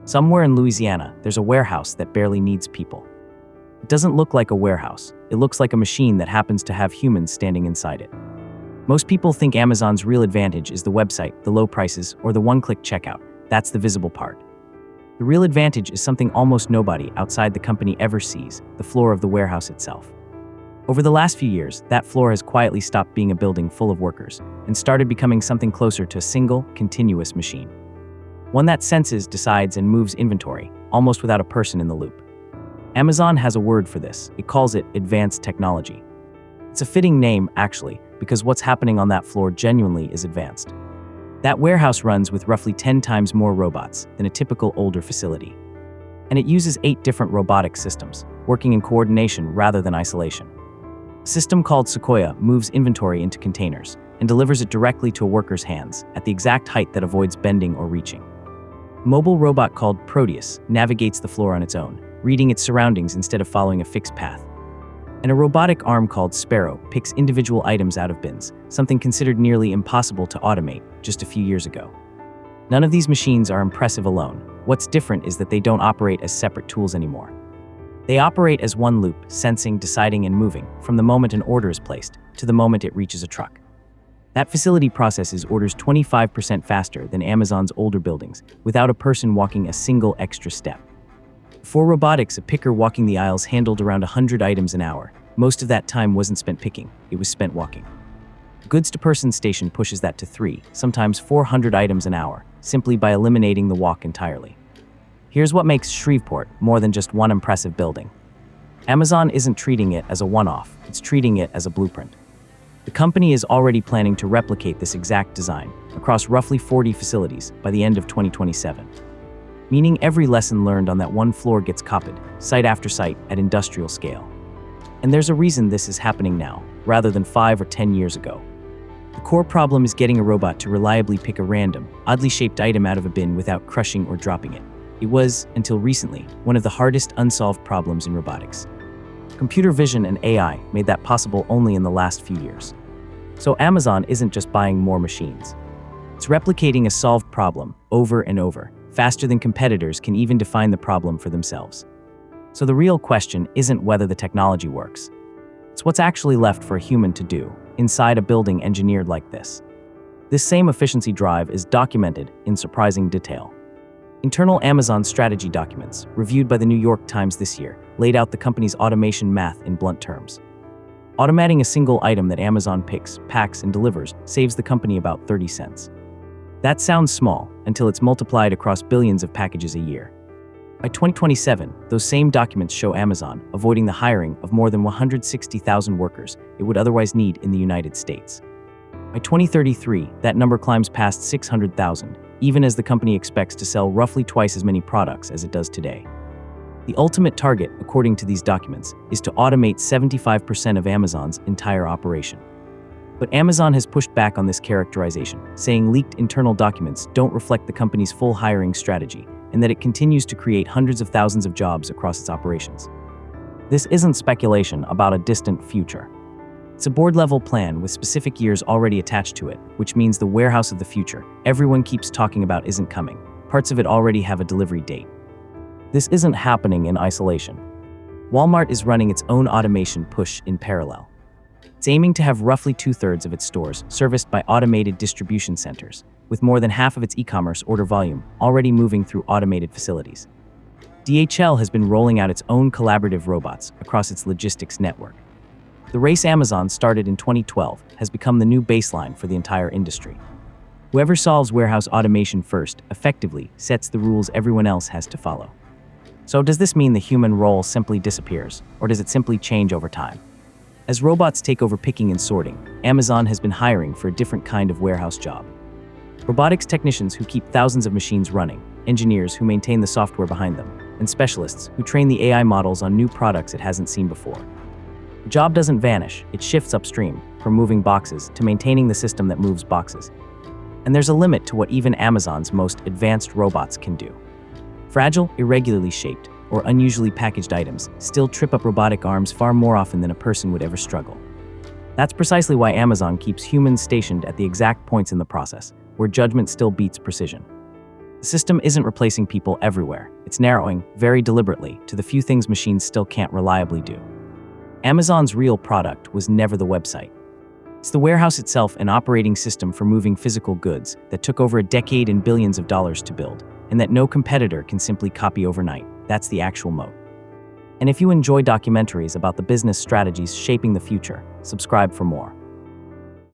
Somewhere in Louisiana, there's a warehouse that barely needs people. It doesn't look like a warehouse. It looks like a machine that happens to have humans standing inside it. Most people think Amazon's real advantage is the website, the low prices, or the one-click checkout. That's the visible part. The real advantage is something almost nobody outside the company ever sees, the floor of the warehouse itself. Over the last few years, that floor has quietly stopped being a building full of workers and started becoming something closer to a single, continuous machine. One that senses, decides, and moves inventory, almost without a person in the loop. Amazon has a word for this. It calls it advanced technology. It's a fitting name, actually, because what's happening on that floor genuinely is advanced. That warehouse runs with roughly 10 times more robots than a typical older facility. And it uses 8 different robotic systems, working in coordination rather than isolation. A system called Sequoia moves inventory into containers and delivers it directly to a worker's hands at the exact height that avoids bending or reaching. A mobile robot called Proteus navigates the floor on its own, reading its surroundings instead of following a fixed path. And a robotic arm called Sparrow picks individual items out of bins, something considered nearly impossible to automate just a few years ago. None of these machines are impressive alone. What's different is that they don't operate as separate tools anymore. They operate as one loop, sensing, deciding, and moving, from the moment an order is placed to the moment it reaches a truck. That facility processes orders 25% faster than Amazon's older buildings, without a person walking a single extra step. For robotics, a picker walking the aisles handled around 100 items an hour. Most of that time wasn't spent picking, it was spent walking. A goods-to-person station pushes that to 3, sometimes 400 items an hour, simply by eliminating the walk entirely. Here's what makes Shreveport more than just one impressive building. Amazon isn't treating it as a one-off, it's treating it as a blueprint. The company is already planning to replicate this exact design across roughly 40 facilities by the end of 2027. Meaning every lesson learned on that one floor gets copied, site after site, at industrial scale. And there's a reason this is happening now, rather than 5 or 10 years ago. The core problem is getting a robot to reliably pick a random, oddly shaped item out of a bin without crushing or dropping it. It was, until recently, one of the hardest unsolved problems in robotics. Computer vision and AI made that possible only in the last few years. So Amazon isn't just buying more machines. It's replicating a solved problem over and over, faster than competitors can even define the problem for themselves. So the real question isn't whether the technology works. It's what's actually left for a human to do inside a building engineered like this. This same efficiency drive is documented in surprising detail. Internal Amazon strategy documents, reviewed by the New York Times this year, laid out the company's automation math in blunt terms. Automating a single item that Amazon picks, packs, and delivers saves the company about 30 cents. That sounds small until it's multiplied across billions of packages a year. By 2027, those same documents show Amazon avoiding the hiring of more than 160,000 workers it would otherwise need in the United States. By 2033, that number climbs past 600,000, even as the company expects to sell roughly twice as many products as it does today. The ultimate target, according to these documents, is to automate 75% of Amazon's entire operation. But Amazon has pushed back on this characterization, saying leaked internal documents don't reflect the company's full hiring strategy and that it continues to create hundreds of thousands of jobs across its operations. This isn't speculation about a distant future. It's a board-level plan with specific years already attached to it, which means the warehouse of the future everyone keeps talking about isn't coming. Parts of it already have a delivery date. This isn't happening in isolation. Walmart is running its own automation push in parallel. It's aiming to have roughly 2/3 of its stores serviced by automated distribution centers, with more than half of its e-commerce order volume already moving through automated facilities. DHL has been rolling out its own collaborative robots across its logistics network. The race Amazon started in 2012 has become the new baseline for the entire industry. Whoever solves warehouse automation first effectively sets the rules everyone else has to follow. So does this mean the human role simply disappears, or does it simply change over time? As robots take over picking and sorting, Amazon has been hiring for a different kind of warehouse job. Robotics technicians who keep thousands of machines running, engineers who maintain the software behind them, and specialists who train the AI models on new products it hasn't seen before. The job doesn't vanish, it shifts upstream, from moving boxes to maintaining the system that moves boxes. And there's a limit to what even Amazon's most advanced robots can do. Fragile, irregularly shaped, or unusually packaged items still trip up robotic arms far more often than a person would ever struggle. That's precisely why Amazon keeps humans stationed at the exact points in the process, where judgment still beats precision. The system isn't replacing people everywhere. It's narrowing, very deliberately, to the few things machines still can't reliably do. Amazon's real product was never the website. It's the warehouse itself, an operating system for moving physical goods that took over a decade and billions of dollars to build, and that no competitor can simply copy overnight. That's the actual moat. And if you enjoy documentaries about the business strategies shaping the future, subscribe for more.